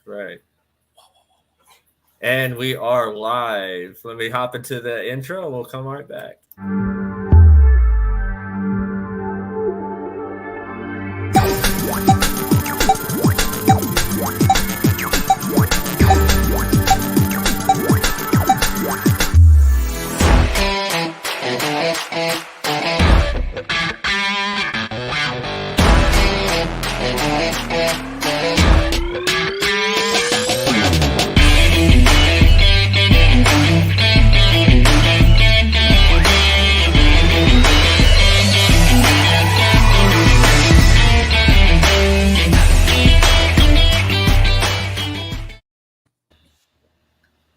Right. And we are live. Let me hop into the intro. We'll come right back.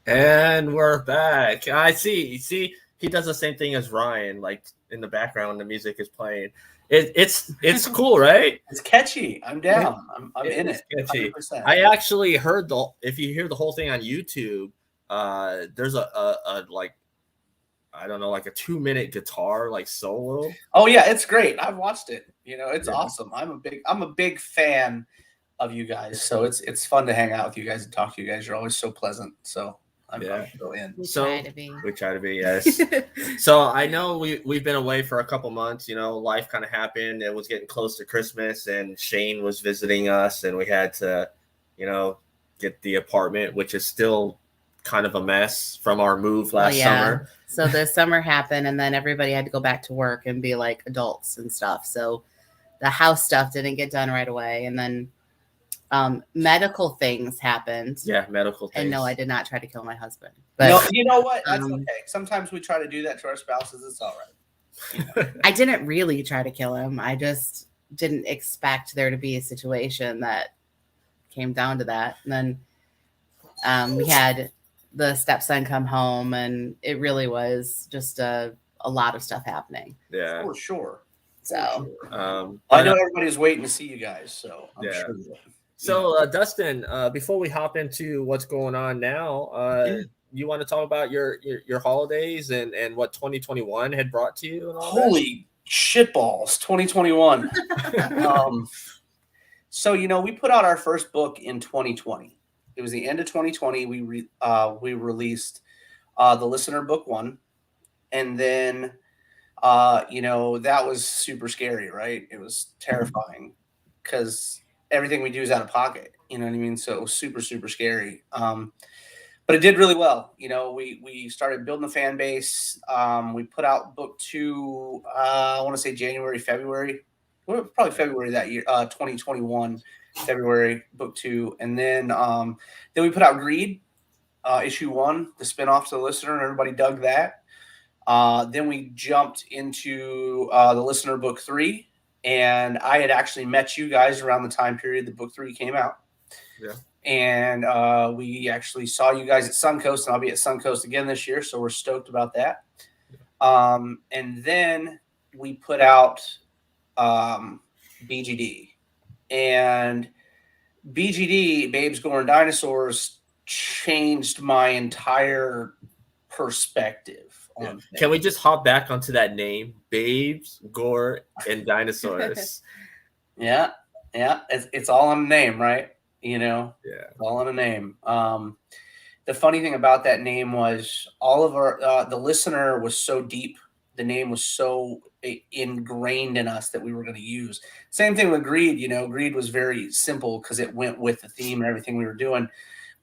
And we're back. I see. See, he does the same thing as Ryan. Like in the background, the music is playing. It's cool, right? It's catchy. I'm down. I'm in it. Catchy. 100%. I actually heard if you hear the whole thing on YouTube, there's a like, I don't know, like a 2-minute guitar like solo. Oh yeah, it's great. I've watched it. It's awesome. I'm a big fan of you guys. So it's fun to hang out with you guys and talk to you guys. You're always so pleasant. So I'm so in. We try to be, yes. So I know we've been away for a couple months. Life kind of happened. It was getting close to Christmas, and Shane was visiting us, and we had to, get the apartment, which is still kind of a mess from our move last summer. So the summer happened, and then everybody had to go back to work and be like adults and stuff. So the house stuff didn't get done right away, and then medical things happened. Yeah, medical things. And no, I did not try to kill my husband. But no, you know what? That's okay. Sometimes we try to do that to our spouses. It's all right. I didn't really try to kill him. I just didn't expect there to be a situation that came down to that. And then we had the stepson come home, and it really was just a lot of stuff happening. Yeah, for sure. So I know everybody's waiting to see you guys. So I'm sure. So, Dustin, before we hop into what's going on now, you want to talk about your holidays and what 2021 had brought to you? And all Holy shitballs, 2021. So, we put out our first book in 2020. It was the end of 2020. We released the Listener Book 1. And then, that was super scary, right? It was terrifying because everything we do is out of pocket, you know what I mean? So it was super, super scary. But it did really well. We started building a fan base. We put out book 2, I want to say January, February, probably February that year, 2021, February, book 2. And then we put out Greed, issue 1, the spinoff to the Listener, and everybody dug that. Then we jumped into the Listener book 3. And I had actually met you guys around the time period that book 3 came out. Yeah. And we actually saw you guys at Suncoast, and I'll be at Suncoast again this year. So we're stoked about that. And then we put out BGD. And BGD, Babes, Gore, and Dinosaurs, changed my entire perspective. Yeah. Can we just hop back onto that name, Babes, Gore, and Dinosaurs? Yeah. It's all in a name, right? Yeah, all in a name. The funny thing about that name was all of our the Listener was so deep. The name was so ingrained in us that we were going to use. Same thing with Greed. Greed was very simple because it went with the theme and everything we were doing.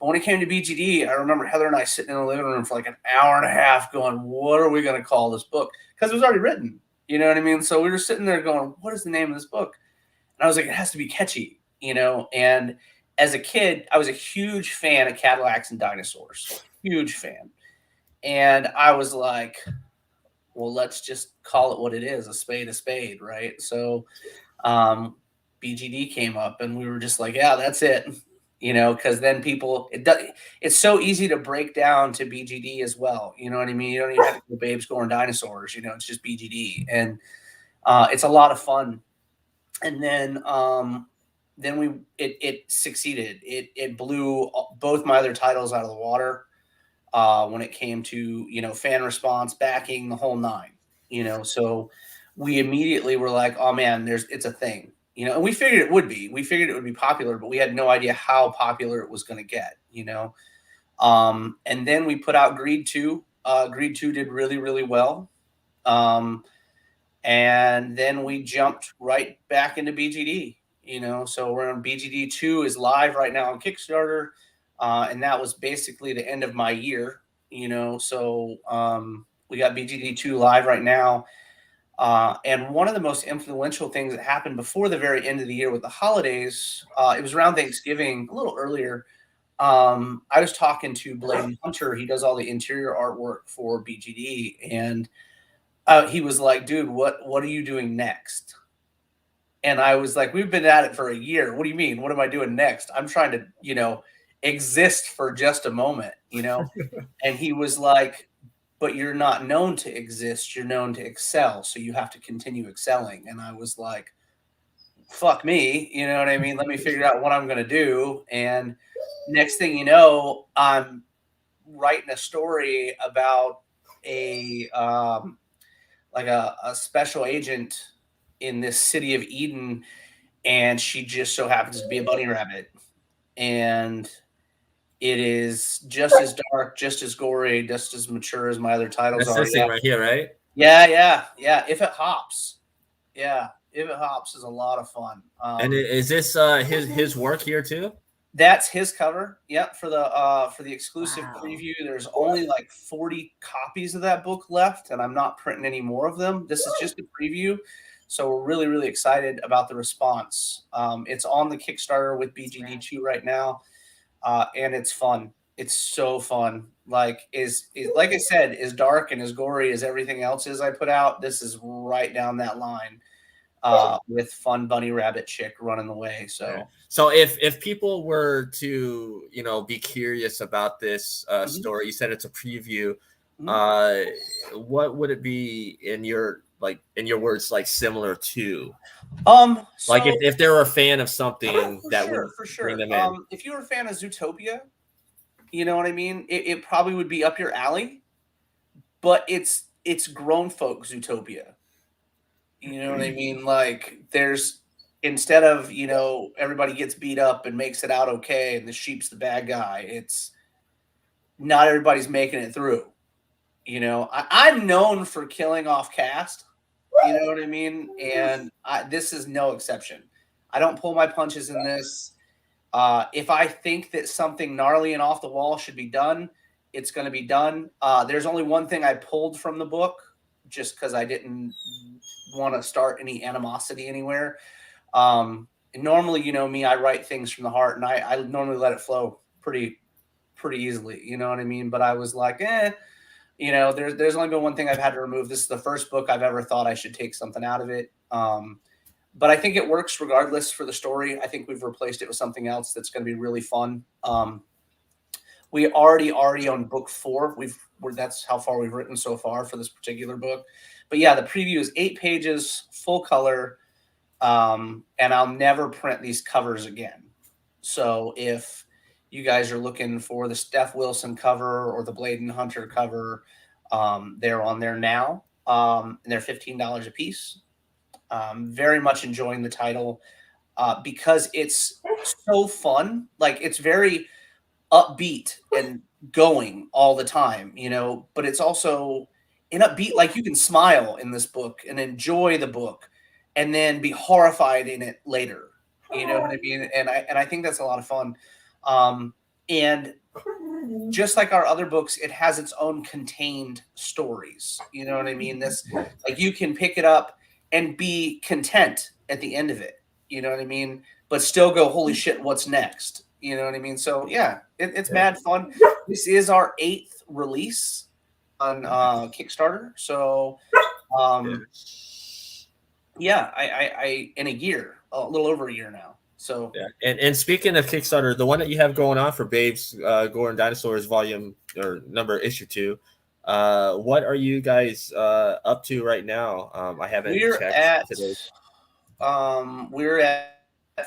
But when it came to BGD, I remember Heather and I sitting in the living room for like an hour and a half going, what are we going to call this book? Because it was already written. You know what I mean? So we were sitting there going, what is the name of this book? And I was like, it has to be catchy, And as a kid, I was a huge fan of Cadillacs and Dinosaurs. Huge fan. And I was like, well, let's just call it what it is, a spade, right? So BGD came up, and we were just like, yeah, that's it. Because then it's so easy to break down to BGD as well. You know what I mean? You don't even have to go Babes, Gore, and Dinosaurs. It's just BGD, and it's a lot of fun. And then it succeeded. It blew both my other titles out of the water when it came to fan response, backing, the whole 9. So we immediately were like, oh man, it's a thing. you know, and we figured it would be. We figured it would be popular, but we had no idea how popular it was going to get, you know. And then we put out Greed 2. Greed 2 did really, really well. And then we jumped right back into BGD, you know. So we're on BGD 2 is live right now on Kickstarter. And that was basically the end of my year, you know. So we got BGD 2 live right now. And one of the most influential things that happened before the very end of the year with the holidays, it was around Thanksgiving, a little earlier. I was talking to Blaine Hunter. He does all the interior artwork for BGD. And he was like, dude, what are you doing next? And I was like, we've been at it for a year. What do you mean? What am I doing next? I'm trying to, you know, exist for just a moment, you know? And he was like, but you're not known to exist. You're known to excel. So you have to continue excelling. And I was like, fuck me. You know what I mean? Let me figure out what I'm going to do. And next thing you know, I'm writing a story about a special agent in this city of Eden, and she just so happens to be a bunny rabbit. And it is just as dark, just as gory, just as mature as my other titles That's are. this thing right here, right? Yeah. If It Hops. Yeah. If It Hops is a lot of fun. And is this his work here too? That's his cover. Yep. For the exclusive preview, there's only like 40 copies of that book left, and I'm not printing any more of them. This is just a preview. So we're really, really excited about the response. It's on the Kickstarter with BGD2 right now. And it's fun. It's so fun. Like like I said, as dark and as gory as everything else is I put out, this is right down that line. With fun bunny rabbit chick running the way. So if people were to, you know, be curious about this story, you said it's a preview. What would it be in your words, like similar to? Like if they were a fan of something that would bring them in. If you were a fan of Zootopia, you know what I mean? It probably would be up your alley, but it's grown folk Zootopia. You know what I mean? Like there's, instead of, you know, everybody gets beat up and makes it out okay and the sheep's the bad guy, it's not everybody's making it through. You know, I'm known for killing off cast. You know what I mean? And this is no exception. I don't pull my punches in this. If I think that something gnarly and off the wall should be done, it's going to be done. There's only one thing I pulled from the book just because I didn't want to start any animosity anywhere. Normally, you know me, I write things from the heart, and I normally let it flow pretty easily. You know what I mean? But I was like, you know, there's only been one thing I've had to remove. This is the first book I've ever thought I should take something out of it. But I think it works regardless for the story. I think we've replaced it with something else that's going to be really fun. We already on book 4. That's how far we've written so far for this particular book. But yeah, the preview is 8 pages, full color. And I'll never print these covers again. So if you guys are looking for the Steph Wilson cover or the Bladen Hunter cover, they're on there now. And they're $15 a piece. Very much enjoying the title because it's so fun. Like it's very upbeat and going all the time, you know, but it's also an upbeat, like you can smile in this book and enjoy the book and then be horrified in it later. You know what I mean? And I think that's a lot of fun. And just like our other books, it has its own contained stories. You know what I mean? This, like, you can pick it up and be content at the end of it. You know what I mean? But still go, holy shit, what's next? You know what I mean? So yeah, it's mad fun. This is our 8th release on Kickstarter. So yeah, I in a year, a little over a year now. So yeah, and speaking of Kickstarter, the one that you have going on for Babes, Gore and Dinosaurs volume or number issue 2, what are you guys up to right now? I haven't checked today. We're at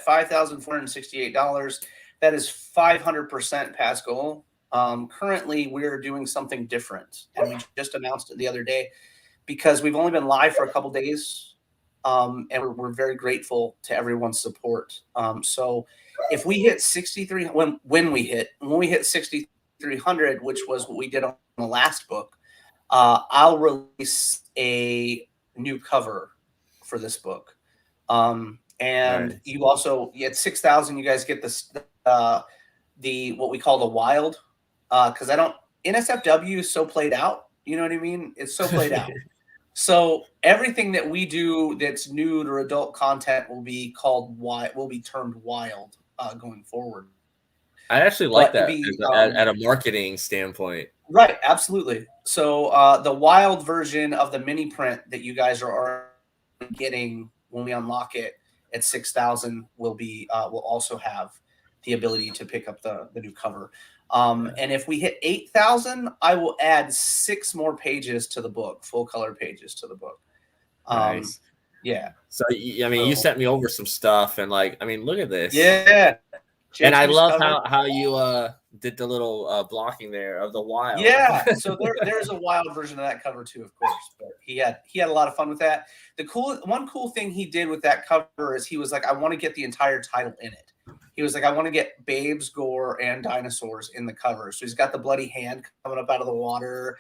$5,468. That is 500% past goal. Currently, we're doing something different, and we just announced it the other day because we've only been live for a couple days. And we're very grateful to everyone's support. So if we hit 63, when we hit 6,300, which was what we did on the last book, I'll release a new cover for this book. And Nice. you also, at 6,000, you guys get this, the what we call the wild, because NSFW is so played out. You know what I mean? It's so played out. So everything that we do that's nude or adult content will be termed wild going forward. I actually like But that at a marketing standpoint. Right, absolutely. So the wild version of the mini print that you guys are getting when we unlock it at 6,000 will also have the ability to pick up the new cover. And if we hit 8,000, I will add 6 more pages to the book, full color pages to the book. Nice. Yeah. So I mean, you sent me over some stuff, and like, I mean, look at this. Yeah. And I love how you did the little blocking there of the wild. Yeah. So there's a wild version of that cover too, of course. But he had a lot of fun with that. One cool thing he did with that cover is he was like, I want to get the entire title in it. He was like, I want to get babes, gore, and dinosaurs in the cover. So he's got the bloody hand coming up out of the water.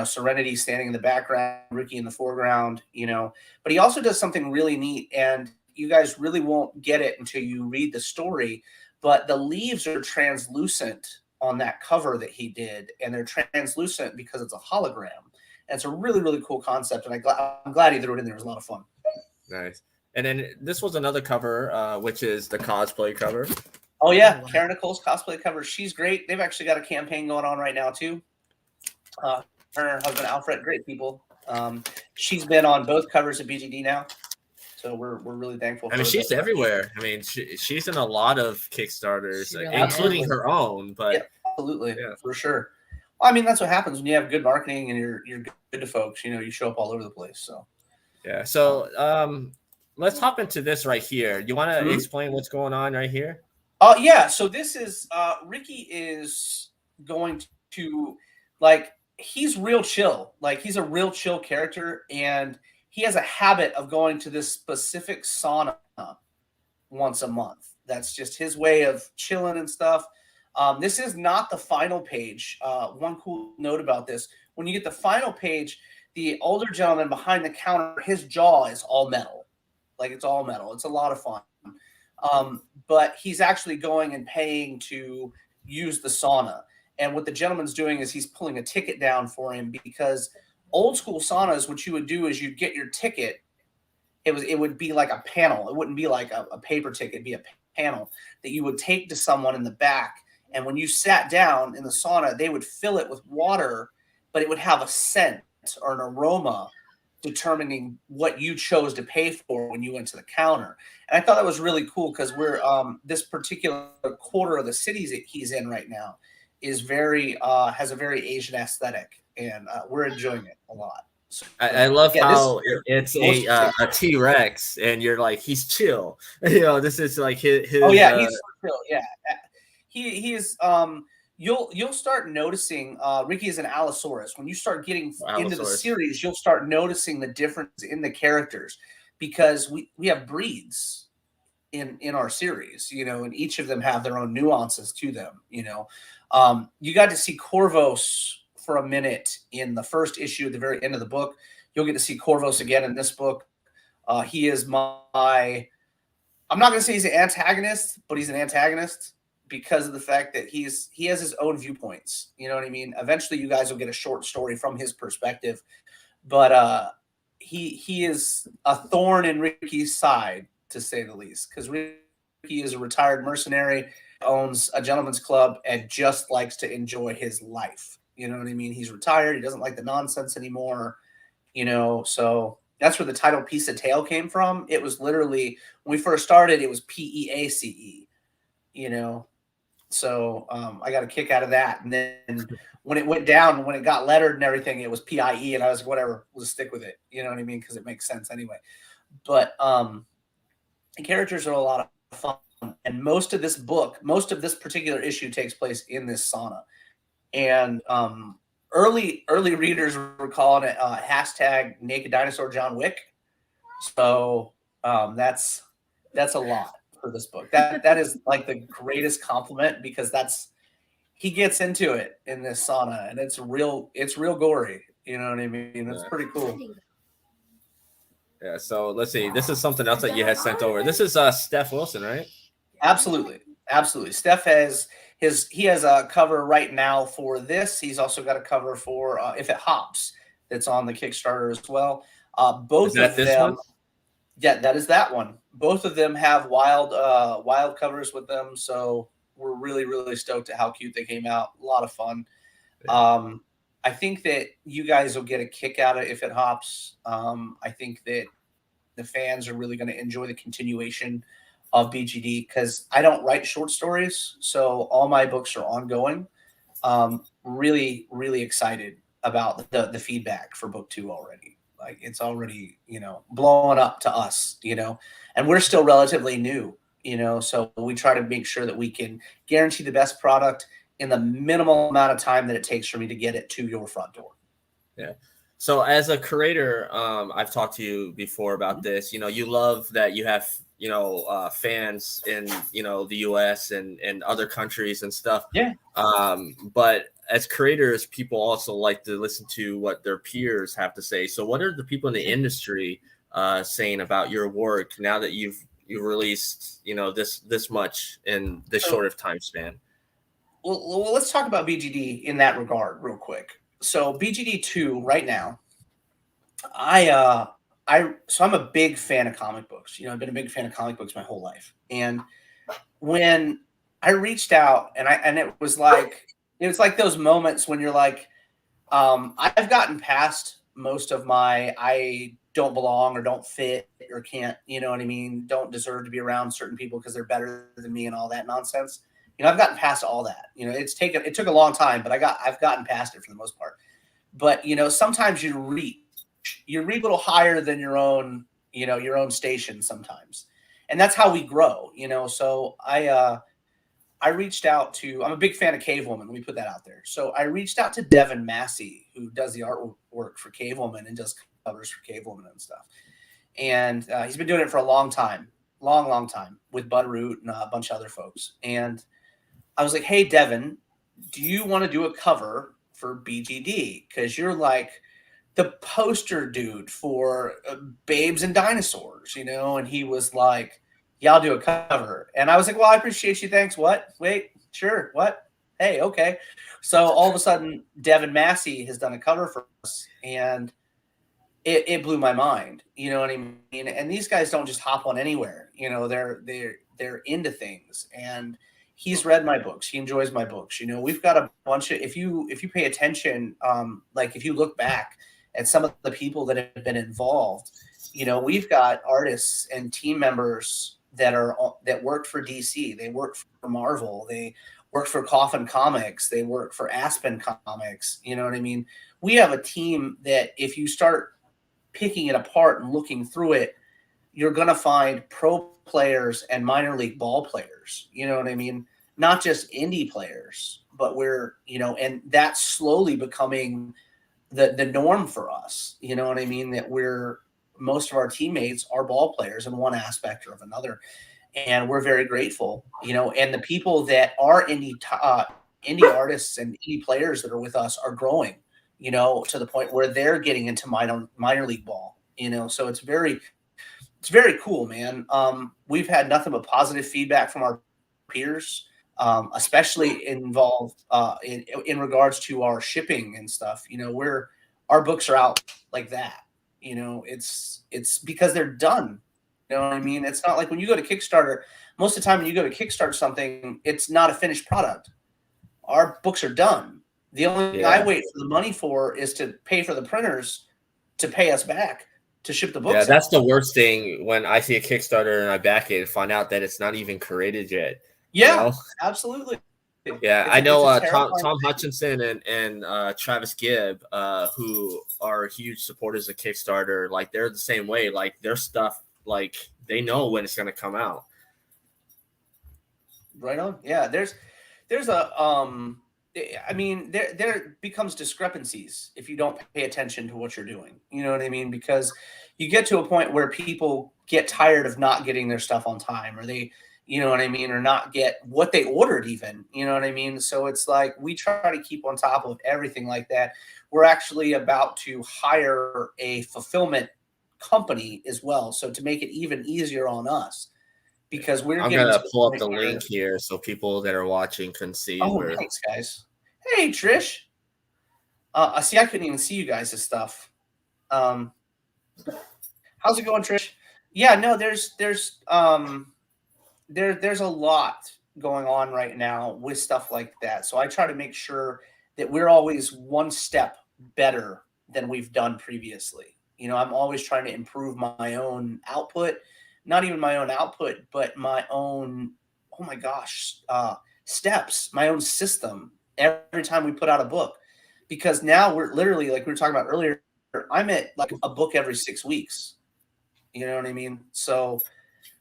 Serenity standing in the background, Ricky in the foreground, But he also does something really neat, and you guys really won't get it until you read the story, but the leaves are translucent on that cover that he did, and they're translucent because it's a hologram. And it's a really, really cool concept, and I'm glad he threw it in there. It was a lot of fun. Nice. And then this was another cover, which is the cosplay cover. Oh, yeah. Karen Nicole's cosplay cover. She's great. They've actually got a campaign going on right now, too. Her and her husband, Alfred, great people. She's been on both covers of BGD now. So we're really thankful. I mean, she's everywhere. I mean, she's in a lot of Kickstarters, including her own. But yeah, absolutely, for sure. Well, I mean, that's what happens when you have good marketing and you're good to folks. You show up all over the place. So yeah. So let's hop into this right here. You want to explain what's going on right here? Yeah. So this is Ricky is going to he's real chill. Like he's a real chill character, and he has a habit of going to this specific sauna once a month. That's just his way of chilling and stuff. This is not the final page. One cool note about this, when you get the final page, the older gentleman behind the counter, his jaw is all metal. Like it's all metal. It's a lot of fun. But he's actually going and paying to use the sauna. And what the gentleman's doing is he's pulling a ticket down for him, because old school saunas, what you would do is you'd get your ticket. It would be like a panel. It wouldn't be like a paper ticket. It'd be a panel that you would take to someone in the back. And when you sat down in the sauna, they would fill it with water, but it would have a scent or an aroma determining what you chose to pay for when you went to the counter. And I thought that was really cool, because we're this particular quarter of the cities that he's in right now is has a very Asian aesthetic, and we're enjoying it a lot. So, I love how it's a T-Rex, and you're like, he's chill. This is like his. Oh yeah, he's chill. Yeah, he is. You'll start noticing. Ricky is an Allosaurus. When you start getting into the series, you'll start noticing the difference in the characters, because we have breeds in our series, and each of them have their own nuances to them. You got to see Corvos for a minute in the first issue at the very end of the book. You'll get to see Corvos again in this book. He is I'm not going to say he's an antagonist, but he's an antagonist because of the fact that he has his own viewpoints. You know what I mean? Eventually you guys will get a short story from his perspective, but he is a thorn in Ricky's side, to say the least, because Ricky is a retired mercenary, owns a gentleman's club, and just likes to enjoy his life. You know what I mean? He's retired. He doesn't like the nonsense anymore. So that's where the title Piece of Tail came from. It was literally, when we first started, it was PEACE, So I got a kick out of that. And then when it went down, when it got lettered and everything, it was PIE. And I was like, whatever, we'll just stick with it. You know what I mean? Because it makes sense anyway. But the characters are a lot of fun. And most of this particular issue takes place in this sauna. And early readers were calling it hashtag Naked Dinosaur John Wick, So that's a lot for this book. That is like the greatest compliment, because he gets into it in this sauna, and it's real gory. You know what I mean? That's pretty cool. Yeah. So let's see. This is something else that you had sent over. This is Steph Wilson, right? Absolutely. Steph has a cover right now for this. He's also got a cover for If It Hops that's on the Kickstarter as well. Both of them. Yeah, that is that one. Both of them have wild covers with them, so we're really, really stoked at how cute they came out. A lot of fun. Yeah. I think that you guys will get a kick out of If It Hops. I think that the fans are really going to enjoy the continuation of BGD, because I don't write short stories, so all my books are ongoing. Really, really excited about the feedback for book 2 already. Like, it's already, blowing up to us, and we're still relatively new, so we try to make sure that we can guarantee the best product in the minimal amount of time that it takes for me to get it to your front door. Yeah. So as a creator, I've talked to you before about this, you love that you have, fans in, the US and other countries and stuff. Yeah. But as creators, people also like to listen to what their peers have to say. So what are the people in the industry saying about your work now that you've released, this much in this short of time span? Well, let's talk about BGD in that regard real quick. So BGD 2 right now, so I'm a big fan of comic books. I've been a big fan of comic books my whole life. And when I reached out, and it was like those moments when you're like, I've gotten past most of my I don't belong or don't fit or can't, don't deserve to be around certain people because they're better than me and all that nonsense. I've gotten past all that. It took a long time, but I've gotten past it for the most part. But sometimes you reach a little higher than your own station sometimes, and that's how we grow. So I reached out to. I'm a big fan of Cave Woman. Let me put that out there. So I reached out to Devin Massey, who does the artwork for Cave Woman and does covers for Cave Woman and stuff. And he's been doing it for a long time with Bud Root and a bunch of other folks. And I was like, hey, Devin, do you want to do a cover for BGD? Because you're like the poster dude for Babes and Dinosaurs, And he was like, yeah, I'll do a cover. And I was like, well, I appreciate you. Thanks. What? Wait, sure. What? Hey, okay. So all of a sudden, Devin Massey has done a cover for us, and it blew my mind. You know what I mean? And these guys don't just hop on anywhere. They're into things, and he's read my books. He enjoys my books. We've got a bunch of, if you pay attention, like if you look back at some of the people that have been involved, we've got artists and team members that worked for DC. They work for Marvel. They work for Coffin Comics. They work for Aspen Comics. You know what I mean? We have a team that if you start picking it apart and looking through it, you're going to find pro players and minor league ball players. You know what I mean? Not just indie players, but and that's slowly becoming the norm for us. You know what I mean? That most of our teammates are ball players in one aspect or of another. And we're very grateful, and the people that are indie artists and indie players that are with us are growing, to the point where they're getting into minor league ball, so it's very cool, man. We've had nothing but positive feedback from our peers, especially involved in regards to our shipping and stuff. Our books are out like that. It's because they're done. You know what I mean? It's not like when you go to Kickstarter, most of the time when you go to Kickstarter something, it's not a finished product. Our books are done. The only thing I wait for the money for is to pay for the printers to pay us back to ship the books. Yeah, that's the worst thing when I see a Kickstarter and I back it and find out that it's not even created yet. Yeah, absolutely. Yeah, I know Tom Hutchinson and Travis Gibb, who are huge supporters of Kickstarter. Like, they're the same way. Like, their stuff, like, they know when it's going to come out. Right on. Yeah, there's a I mean, there becomes discrepancies if you don't pay attention to what you're doing. You know what I mean? Because you get to a point where people get tired of not getting their stuff on time, or they, you know what I mean, or not get what they ordered even. You know what I mean? So it's like we try to keep on top of everything like that. We're actually about to hire a fulfillment company as well, so to make it even easier on us, because we're I'm getting to gonna the pull up point the where, link here so people that are watching can see oh, where. thanks, guys. Hey, Trish. I see. I couldn't even see you guys' stuff. Um, how's it going, Trish? Yeah, no, there's a lot going on right now with stuff like that. So I try to make sure that we're always one step better than we've done previously. You know, I'm always trying to improve my own output, not even my own output, but my own, oh my gosh, steps, my own system every time we put out a book. Because now we're literally, like we were talking about earlier, I'm at like a book every 6 weeks. You know what I mean? So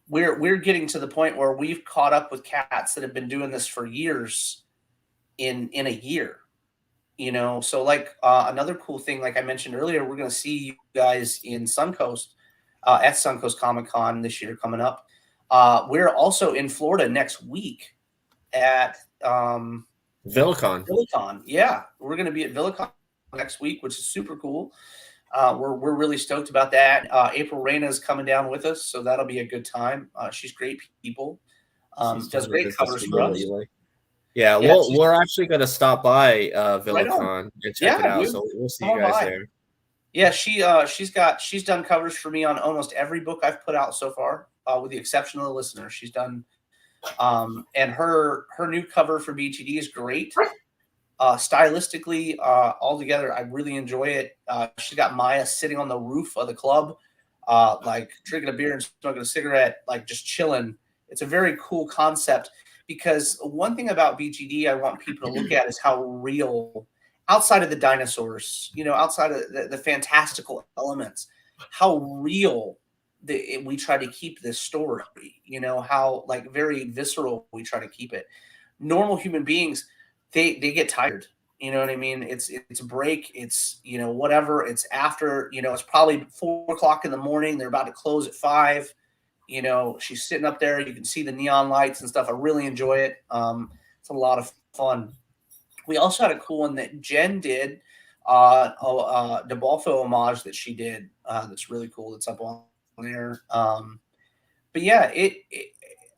we're getting to the point where we've caught up with cats that have been doing this for years in a year. You know, so like another cool thing, like I mentioned earlier, we're going to see you guys in Suncoast at Suncoast Comic Con this year coming up. We're also in Florida next week at Villicon. Villicon. Yeah, we're going to be at Villicon next week, which is super cool. We're really stoked about that. April Reyna is coming down with us, so that'll be a good time. She's great people. Does great covers for us. Yeah, Yeah, we're actually gonna stop by right on. Villicon and check it Yeah, out. dude. So we'll see Come you on guys by. there. Yeah, she's done covers for me on almost every book I've put out so far, with the exception of The Listener. She's done, and her new cover for BGD is great. Stylistically, altogether, I really enjoy it. She's got Maya sitting on the roof of the club, like drinking a beer and smoking a cigarette, like just chilling. It's a very cool concept, because one thing about BGD I want people to look at is how real, outside of the dinosaurs, you know, outside of the fantastical elements, how real we try to keep this story. You know, how like very visceral we try to keep it. Normal human beings, they get tired. You know what I mean? It's a break. It's, you know, whatever. It's after, you know, it's probably 4 o'clock in the morning. They're about to close at 5. You know, she's sitting up there. You can see the neon lights and stuff. I really enjoy it. It's a lot of fun. We also had a cool one that Jen did, DeBalfo homage that she did. That's really cool. That's up on there. But yeah,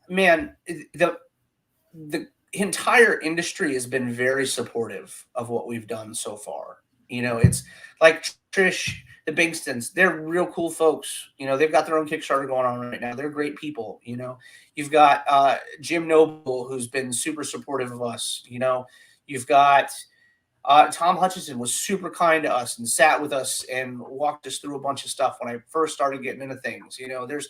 man, the entire industry has been very supportive of what we've done so far. You know, it's like Trish, the Bingstons, they're real cool folks. You know, they've got their own Kickstarter going on right now. They're great people. You know, you've got Jim Noble, who's been super supportive of us. You know, you've got Tom Hutchinson was super kind to us and sat with us and walked us through a bunch of stuff when I first started getting into things. You know, there's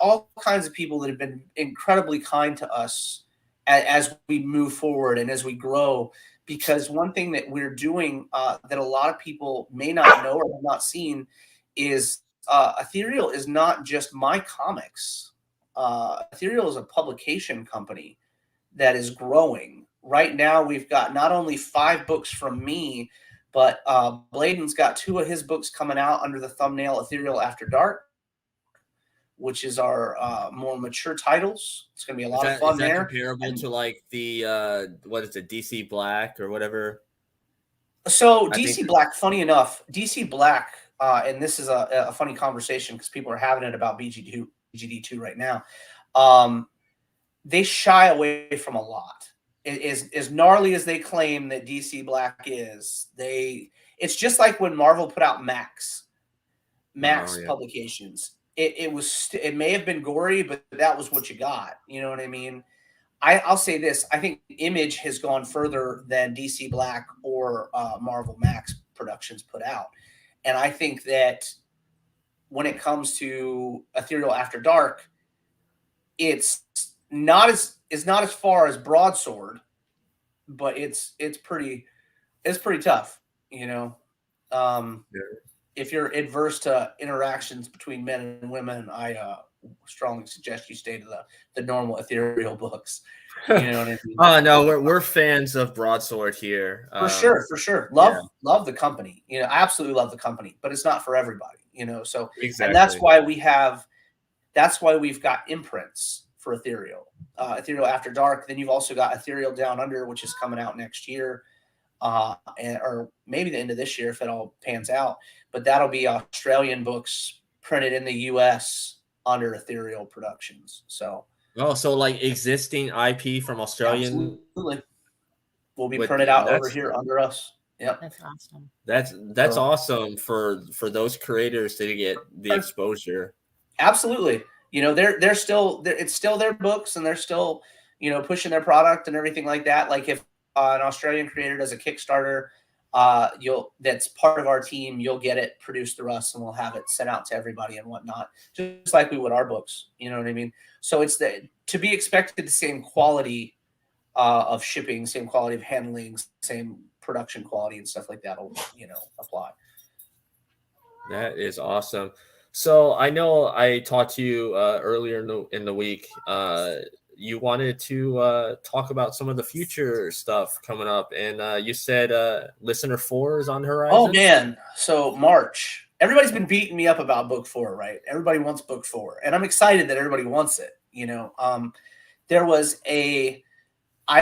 all kinds of people that have been incredibly kind to us as we move forward and as we grow. Because one thing that we're doing that a lot of people may not know or have not seen is Ethereal is not just my comics. Ethereal is a publication company that is growing. Right now, we've got not only 5 books from me, but Bladen's got 2 of his books coming out under the thumbnail Ethereal After Dark, which is our more mature titles. It's going to be a lot of fun is that there. comparable to like the what is it, DC Black or whatever? So DC Black, funny enough, DC Black, and this is a funny conversation because people are having it about BGD2 right now. They shy away from a lot. As gnarly as they claim that DC Black is, it's just like when Marvel put out Max publications. It may have been gory, but that was what you got. You know what I mean? I'll say this: I think Image has gone further than DC Black or Marvel Max Productions put out, and I think that when it comes to Ethereal After Dark, it's not as far as Broadsword, but it's pretty tough. You know. If you're adverse to interactions between men and women, I strongly suggest you stay to the normal ethereal books. You know what I mean? Oh no, we're fans of Broadsword here. For sure. Love the company. You know, I absolutely love the company, but it's not for everybody, you know. So Exactly. and that's why we've got imprints for Ethereal. Ethereal After Dark. Then you've also got Ethereal Down Under, which is coming out next year. Or maybe the end of this year if it all pans out. But that'll be Australian books printed in the US under Ethereal Productions. So so like existing IP from Australian absolutely will be printed out over here under us. Yep. That's awesome. That's awesome for those creators to get the exposure. Absolutely. You know, they're still it's still their books and they're still, you know, pushing their product and everything like that. Like if an Australian creator does a Kickstarter, that's part of our team, you'll get it produced through us and we'll have it sent out to everybody and whatnot, just like we would our books. You know what I mean? So it's to be expected the same quality of shipping, same quality of handling, same production quality and stuff like that will, you know, apply. That is awesome. So I know I talked to you earlier in the week. You wanted to talk about some of the future stuff coming up, and you said Listener 4 is on the horizon. Oh man, so March. Everybody's been beating me up about Book 4, right? Everybody wants Book 4, and I'm excited that everybody wants it. You know, I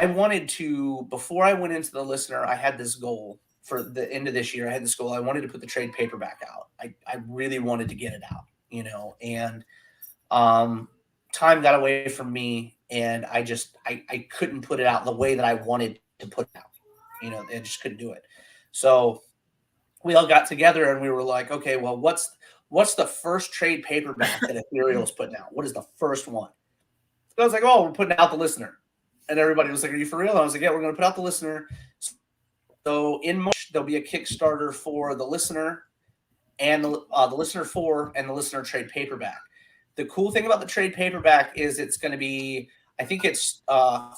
wanted to, before I went into the Listener, I had this goal for the end of this year. I had this goal. I wanted to put the trade paperback out. I really wanted to get it out, you know, and time got away from me, and I couldn't put it out the way that I wanted to put it out. You know, I just couldn't do it. So we all got together and we were like, okay, well, what's the first trade paperback that Ethereal's putting out? What is the first one? So I was like, oh, we're putting out the Listener. And everybody was like, are you for real? And I was like, yeah, we're going to put out the Listener. So in March, there'll be a Kickstarter for the Listener and the Listener 4 and the Listener trade paperback. The cool thing about the trade paperback is it's going to be, I think it's $34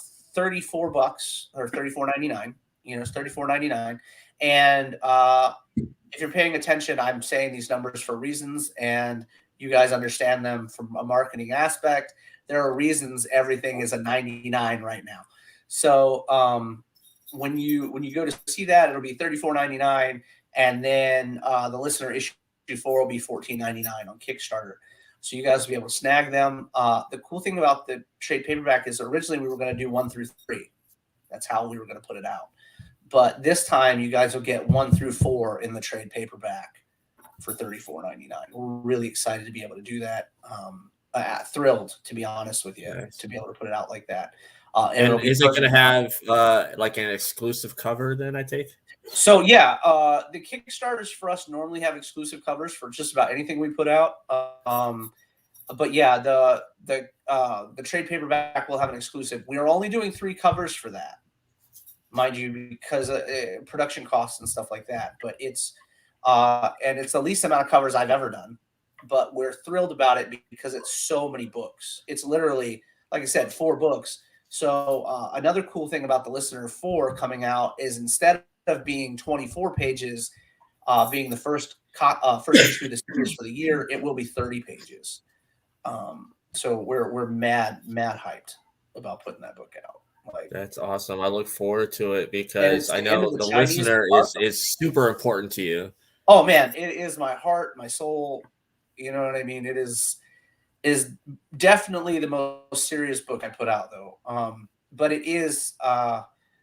or $34.99. You know, it's $34.99. And if you're paying attention, I'm saying these numbers for reasons, and you guys understand them from a marketing aspect. There are reasons everything is a 99 right now. So when you go to see that, it'll be $34.99, and then the Listener issue 4 will be $14.99 on Kickstarter. So you guys will be able to snag them. The cool thing about the trade paperback is originally we were going to do 1 through 3. That's how we were going to put it out. But this time you guys will get 1 through 4 in the trade paperback for $34.99. We're really excited to be able to do that. Thrilled, to be honest with you, to be able to put it out like that. And is it going to have like an exclusive cover then, I take? So yeah, the Kickstarters for us normally have exclusive covers for just about anything we put out. But yeah, the trade paperback will have an exclusive. We are only doing 3 covers for that, mind you, because of production costs and stuff like that. But it's the least amount of covers I've ever done. But we're thrilled about it because it's so many books. It's literally, like I said, 4 books. So another cool thing about the Listener 4 coming out is instead of being 24 pages, being the first issue of the series for the year, it will be 30 pages. So we're mad hyped about putting that book out. Like, that's awesome. I look forward to it because I know the Chinese Listener is super important to you. Oh man, it is my heart, my soul. You know what I mean? It is definitely the most serious book I put out, though. But it is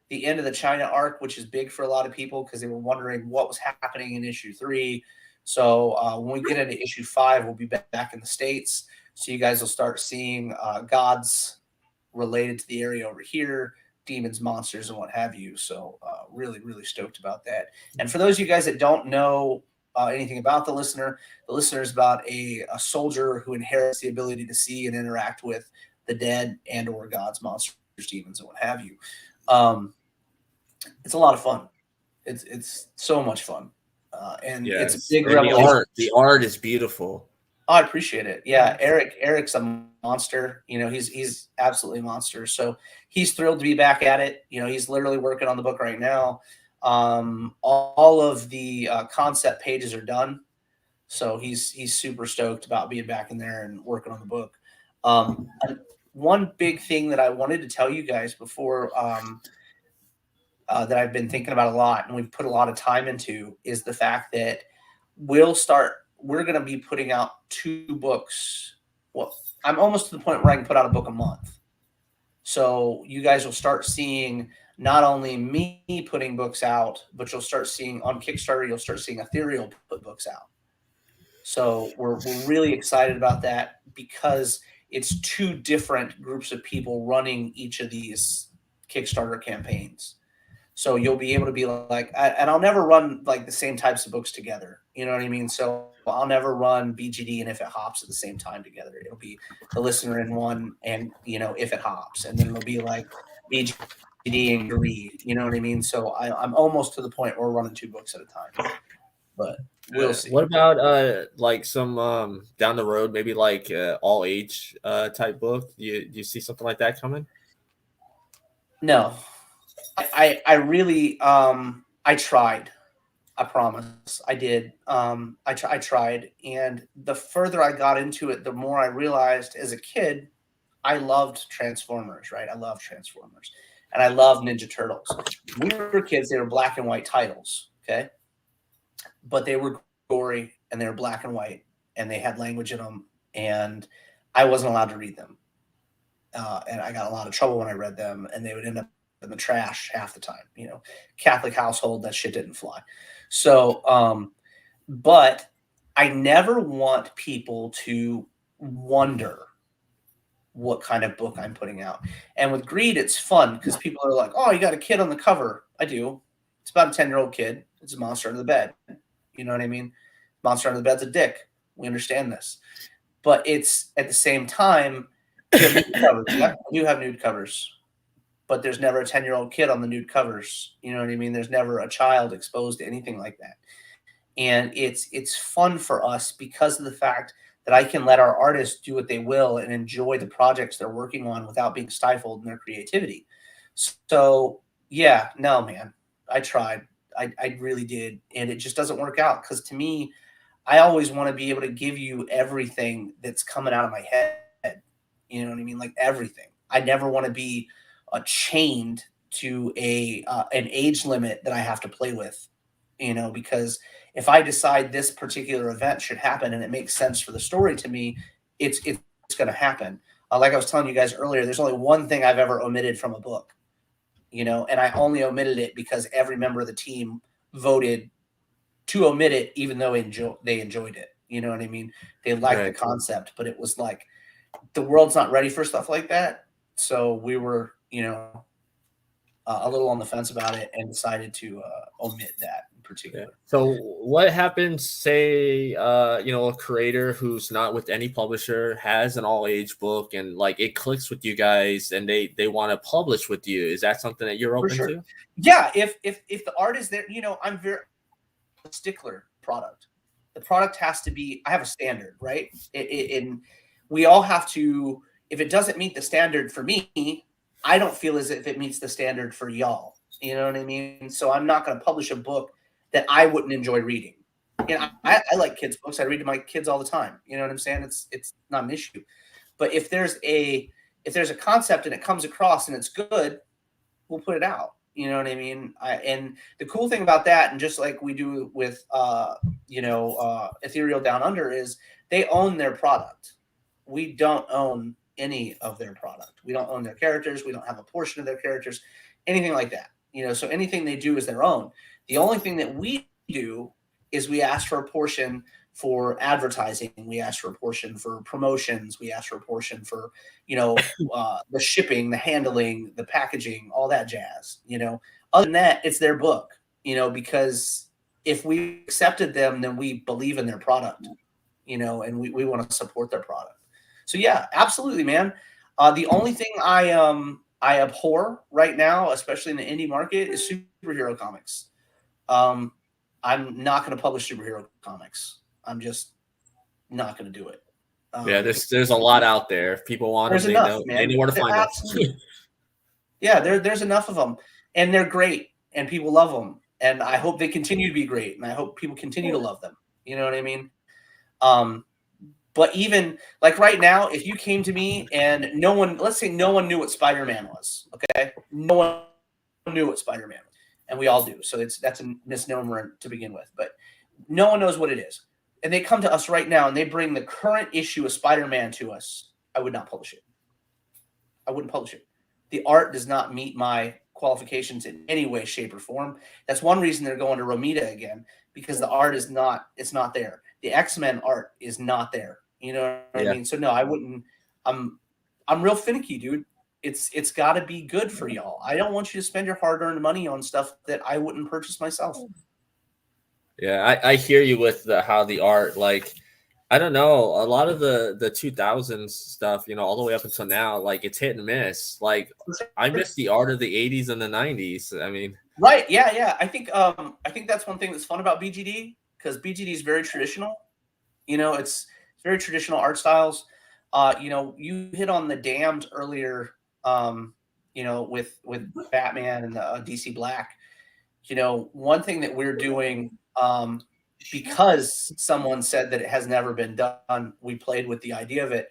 the end of the China arc, which is big for a lot of people because they were wondering what was happening in issue 3. So when we get into issue 5, we'll be back in the States. So you guys will start seeing gods related to the area over here, demons, monsters, and what have you. So really, really stoked about that. And for those of you guys that don't know anything about the Listener is about a soldier who inherits the ability to see and interact with the dead and or gods, monsters, demons, and what have you. It's a lot of fun. It's so much fun. And it's a big revelation. The art is beautiful. Oh, I appreciate it. Yeah, Eric's a monster. You know, he's absolutely a monster. So he's thrilled to be back at it. You know, he's literally working on the book right now. All of the concept pages are done. So he's super stoked about being back in there and working on the book. One big thing that I wanted to tell you guys before that I've been thinking about a lot and we've put a lot of time into is the fact that we're going to be putting out 2 books. Well, I'm almost to the point where I can put out a book a month. So you guys will start seeing not only me putting books out, but you'll start seeing on Kickstarter, you'll start seeing Ethereal put books out. So we're really excited about that because it's 2 different groups of people running each of these Kickstarter campaigns. So you'll be able to be like, and I'll never run like the same types of books together. You know what I mean? So I'll never run BGD and If It Hops at the same time together. It'll be the listener in one and, If It Hops. And then it'll be like BGD and Greed. You know what I mean? So I'm almost to the point where we're running 2 books at a time. But we'll see. What about like some down the road, maybe like all age type book? Do you see something like that coming? No. I really I tried. I promise I did. I tried, and the further I got into it, the more I realized as a kid I loved Transformers, right? I love Transformers, and I love Ninja Turtles. When we were kids, they were black and white titles, okay? But they were gory and they were black and white and they had language in them, and I wasn't allowed to read them. And I got a lot of trouble when I read them, and they would end up in the trash half the time. Catholic household, that shit didn't fly. So, but I never want people to wonder what kind of book I'm putting out. And with Greed, it's fun because people are like, oh, you got a kid on the cover. I do. It's about a 10-year-old kid. It's a monster under the bed. You know what I mean? Monster under the bed's a dick. We understand this. But it's at the same time, you have nude covers. Yeah, you have nude covers. But there's never a 10-year-old kid on the nude covers. You know what I mean? There's never a child exposed to anything like that. And it's fun for us because of the fact that I can let our artists do what they will and enjoy the projects they're working on without being stifled in their creativity. So, yeah, no, man, I tried. I really did. And it just doesn't work out because to me, I always want to be able to give you everything that's coming out of my head. You know what I mean? Like everything. I never want to be chained to an age limit that I have to play with, because if I decide this particular event should happen and it makes sense for the story to me, it's going to happen. Like I was telling you guys earlier, there's only one thing I've ever omitted from a book, and I only omitted it because every member of the team voted to omit it, even though they enjoyed it. You know what I mean? They liked the concept, but it was like the world's not ready for stuff like that. So we were, a little on the fence about it and decided to omit that in particular. So what happens, say, a creator who's not with any publisher has an all age book and like it clicks with you guys and they want to publish with you. Is that something that you're open to? Yeah. If the art is there, I'm very stickler product. The product has to be, I have a standard, right? And we all have to, if it doesn't meet the standard for me, I don't feel as if it meets the standard for y'all. You know what I mean? So I'm not going to publish a book that I wouldn't enjoy reading. I like kids' books. I read to my kids all the time. You know what I'm saying? It's not an issue. But if there's a concept and it comes across and it's good, we'll put it out. You know what I mean? And the cool thing about that, and just like we do with Ethereal Down Under, is they own their product. We don't own any of their product. We don't own their characters. We don't have a portion of their characters, anything like that. So anything they do is their own. The only thing that we do is we ask for a portion for advertising. We ask for a portion for promotions. We ask for a portion for, the shipping, the handling, the packaging, all that jazz. Other than that, it's their book, because if we accepted them, then we believe in their product, and we want to support their product. So yeah, absolutely, man. The only thing I abhor right now, especially in the indie market, is superhero comics. I'm not going to publish superhero comics. I'm just not going to do it. There's a lot out there. If people want them, they know where to find us. Yeah, there's enough of them, and they're great, and people love them, and I hope they continue to be great, and I hope people continue to love them. You know what I mean? But even like right now, if you came to me and let's say no one knew what Spider-Man was, okay? No one knew what Spider-Man was, and we all do. So that's a misnomer to begin with, but no one knows what it is. And they come to us right now and they bring the current issue of Spider-Man to us. I would not publish it. I wouldn't publish it. The art does not meet my qualifications in any way, shape, or form. That's one reason they're going to Romita again, because the art is not, it's not there. The X-Men art is not there. You know what I mean? So no, I wouldn't. I'm real finicky, dude. It's got to be good for y'all. I don't want you to spend your hard-earned money on stuff that I wouldn't purchase myself. Yeah, I hear you with how the art, like, I don't know, a lot of the 2000s stuff, you know, all the way up until now, like, it's hit and miss. Like, I miss the art of the 80s and the 90s. I mean, right? Yeah. I think that's one thing that's fun about BGD, because BGD is very traditional. You know, it's very traditional art styles. You know, you hit on the Damned earlier. You know, with Batman and the DC Black. You know, one thing that we're doing, because someone said that it has never been done, we played with the idea of it.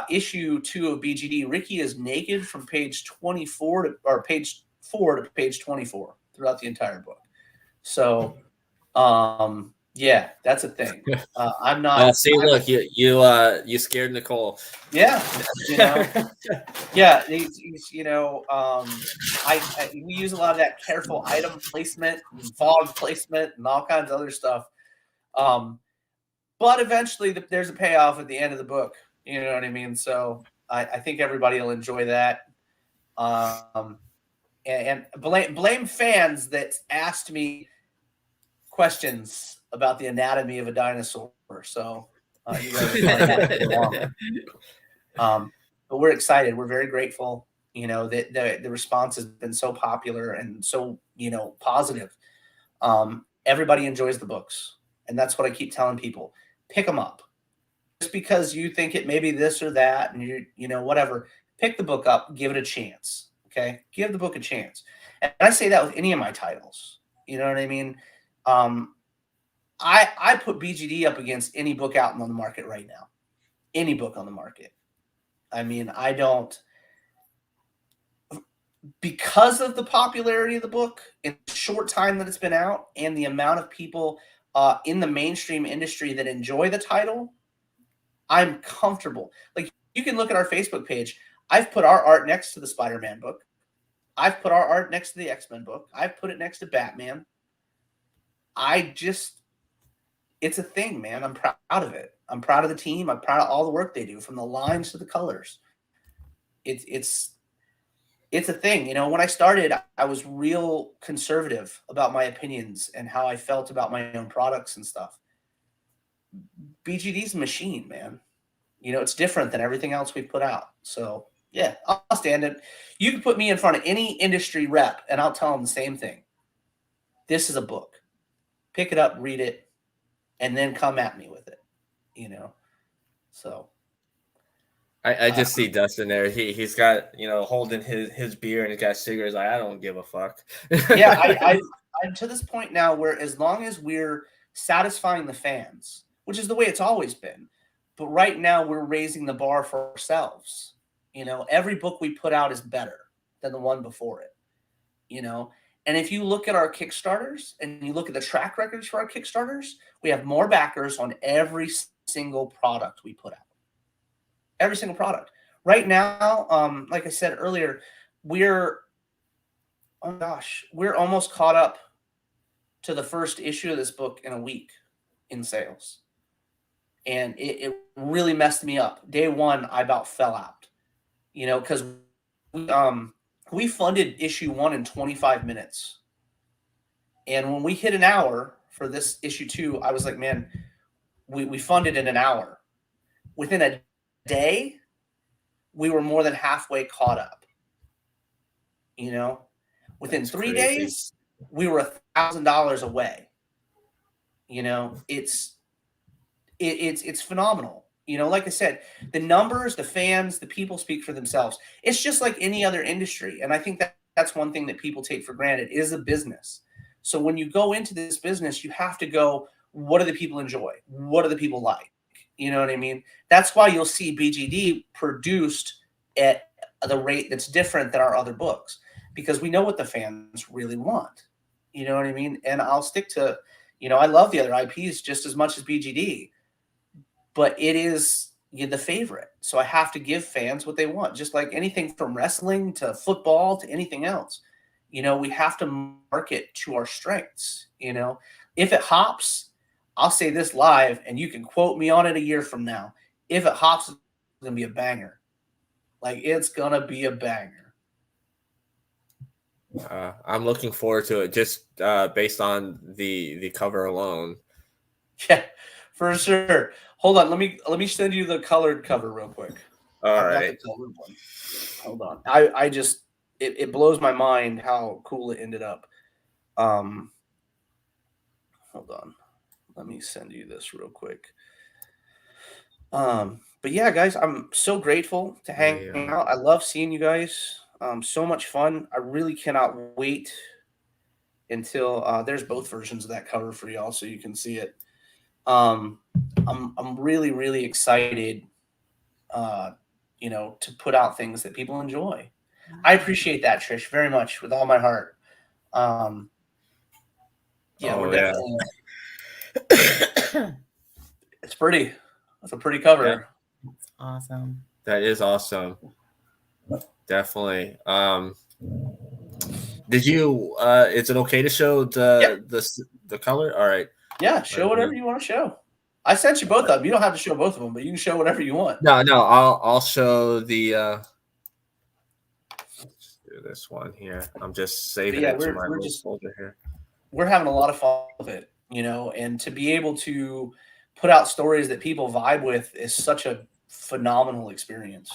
Issue 2 of BGD, Ricky is naked from page 24 to page 4 to page 24 throughout the entire book. So, yeah, that's a thing. I'm not. See, look, you scared Nicole. Yeah, you know, yeah, you know, we use a lot of that careful item placement, and fog placement, and all kinds of other stuff. But eventually, there's a payoff at the end of the book. You know what I mean? So I think everybody will enjoy that. And blame fans that asked me questions about the anatomy of a dinosaur. So you guys but we're excited. We're very grateful. You know, that the response has been so popular and so, you know, positive. Everybody enjoys the books, and that's what I keep telling people. Pick them up. Just because you think it may be this or that, and you know, whatever, pick the book up, give it a chance. Okay, give the book a chance. And I say that with any of my titles. You know what I mean? I put BGD up against any book out on the market right now. Any book on the market. I mean, I don't, because of the popularity of the book in the short time that it's been out and the amount of people in the mainstream industry that enjoy the title, I'm comfortable. Like, you can look at our Facebook page. I've put our art next to the Spider-Man book. I've put our art next to the X-Men book. I've put it next to Batman. It's a thing, man. I'm proud of it. I'm proud of the team. I'm proud of all the work they do, from the lines to the colors. It's a thing. You know, when I started, I was real conservative about my opinions and how I felt about my own products and stuff. BGD's a machine, man. You know, it's different than everything else we've put out. So, yeah, I'll stand it. You can put me in front of any industry rep, and I'll tell them the same thing. This is a book. Pick it up, read it, and then come at me with it, you know? So. I just see Dustin there. He's got, you know, holding his beer and he's got cigarettes. I don't give a fuck. Yeah, I'm to this point now where, as long as we're satisfying the fans, which is the way it's always been, but right now we're raising the bar for ourselves. You know, every book we put out is better than the one before it, you know? And if you look at our Kickstarters and you look at the track records for our Kickstarters, we have more backers on every single product we put out. Every single product. Right now, like I said earlier, we're almost caught up to the first issue of this book in a week in sales. And it really messed me up. Day one, I about fell out, you know, because we funded issue 1 in 25 minutes. And when we hit an hour for this issue 2, I was like, man, we funded in an hour. Within a day, we were more than halfway caught up. You know, within That's 3 crazy. days, we were $1,000 away. You know, it's phenomenal. You know, like I said, the numbers, the fans, the people speak for themselves. It's just like any other industry. And I think that's one thing that people take for granted. It is a business. So when you go into this business, you have to go, what do the people enjoy? What do the people like? You know what I mean? That's why you'll see BGD produced at the rate that's different than our other books, because we know what the fans really want. You know what I mean? And I'll stick to, I love the other IPs just as much as BGD, but it is the favorite. So I have to give fans what they want, just like anything from wrestling to football to anything else. We have to market to our strengths. If it hops, I'll say this live, and you can quote me on it a year from now. If it hops, it's going to be a banger. Like, it's going to be a banger. I'm looking forward to it just based on the cover alone. Yeah, for sure. Hold on. Let me send you the colored cover real quick. All right. Hold on. I just, it blows my mind how cool it ended up. Hold on. Let me send you this real quick. But yeah, guys, I'm so grateful to hang out. I love seeing you guys. So much fun. I really cannot wait until there's both versions of that cover for y'all, so you can see it. I'm really, really excited, to put out things that people enjoy. I appreciate that, Trish, very much with all my heart. We're definitely. It's pretty. That's a pretty cover. Yeah. That's awesome. That is awesome. Definitely. Did you? Is it okay to show the color? All right. Yeah, show whatever you want to show. I sent you both of them. You don't have to show both of them, but you can show whatever you want. No. I'll show the. Let's do this one here. I'm just saving it to my little folder here. We're having a lot of fun with it, and to be able to put out stories that people vibe with is such a phenomenal experience.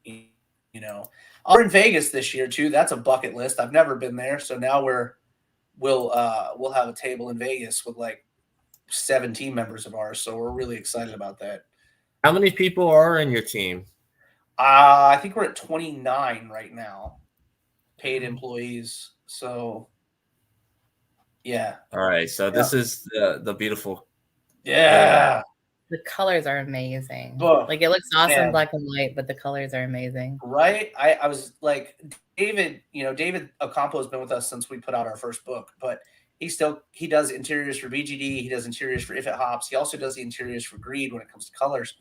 We're in Vegas this year too. That's a bucket list. I've never been there, so now we'll have a table in Vegas with like 7 team members of ours. So we're really excited about that. How many people are in your team? I think we're at 29 right now, paid employees. So yeah. All right. So this is the beautiful. Yeah. The colors are amazing. Oh, like, it looks awesome black and white, but the colors are amazing. Right? I was like, David Ocampo has been with us since we put out our first book, but he does interiors for BGD. He does interiors for If It Hops. He also does the interiors for Greed when it comes to colors.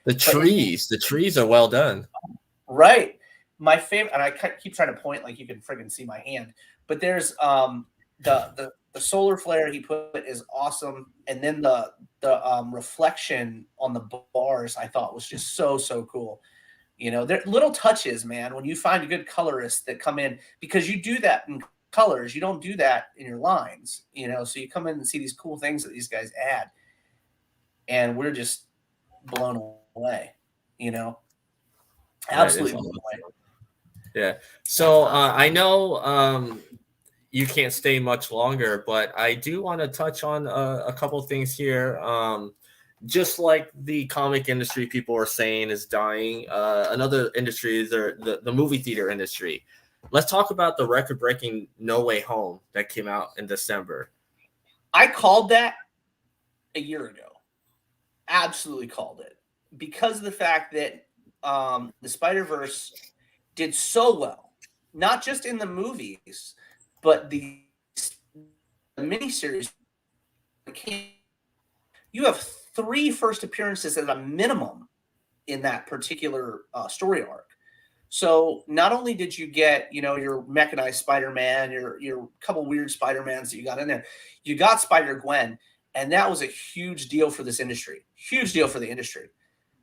The trees are well done. Right. My favorite, and I keep trying to point like you can friggin' see my hand, but there's the solar flare he put is awesome, and then the reflection on the bars I thought was just so cool. They're little touches, man, when you find a good colorist that come in, because you do that in colors, you don't do that in your lines, so you come in and see these cool things that these guys add, and we're just blown away, absolutely blown away. Yeah. So I know you can't stay much longer, but I do want to touch on a couple of things here. Just like the comic industry, people are saying is dying. Another industry is the movie theater industry. Let's talk about the record-breaking No Way Home that came out in December. I called that a year ago. Absolutely called it, because of the fact that the Spider-Verse did so well, not just in the movies, but the miniseries. You have 3 first appearances at a minimum in that particular story arc. So not only did you get, your mechanized Spider-Man, your couple weird Spider-Mans that you got in there, you got Spider-Gwen, and that was a huge deal for this industry. Huge deal for the industry,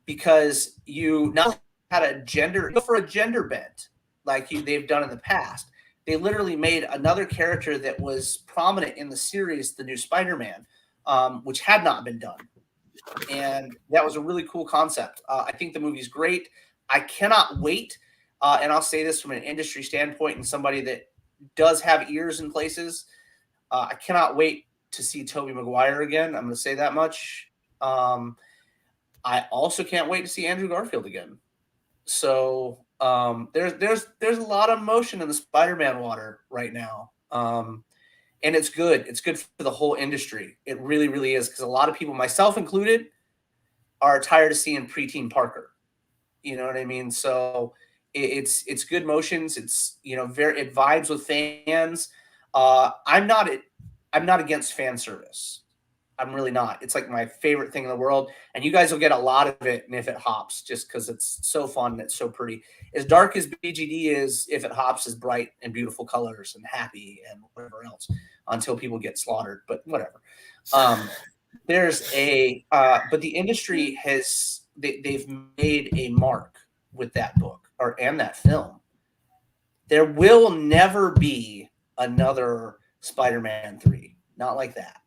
because you not had a gender bent like they've done in the past. They literally made another character that was prominent in the series, the new Spider-Man, which had not been done. And that was a really cool concept. I think the movie's great. I cannot wait. And I'll say this from an industry standpoint and somebody that does have ears in places. I cannot wait to see Tobey Maguire again. I'm going to say that much. I also can't wait to see Andrew Garfield again. So there's a lot of motion in the Spider-Man water right now. And it's good. It's good for the whole industry. It really, really is, because a lot of people, myself included, are tired of seeing preteen Parker. You know what I mean? So it's good motions. It's, you know, it vibes with fans. I'm not against fan service. I'm really not. It's like my favorite thing in the world, and you guys will get a lot of it. And if it hops, just because it's so fun and it's so pretty, as dark as BGD is, if it hops, is bright and beautiful colors and happy and whatever else, until people get slaughtered. But whatever. There's a but the industry has they've made a mark with that book and that film. There will never be another Spider-Man 3. Not like that.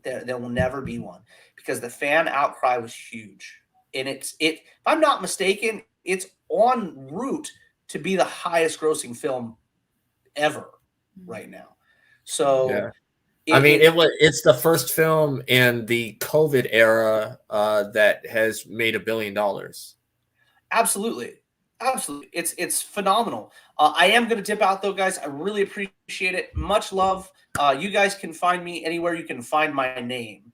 There will never be one, because the fan outcry was huge. And if I'm not mistaken, it's en route to be the highest grossing film ever right now. So yeah. It's the first film in the COVID era that has made $1 billion. Absolutely. It's phenomenal. I am going to dip out though, guys. I really appreciate it. Much love. You guys can find me anywhere you can find my name,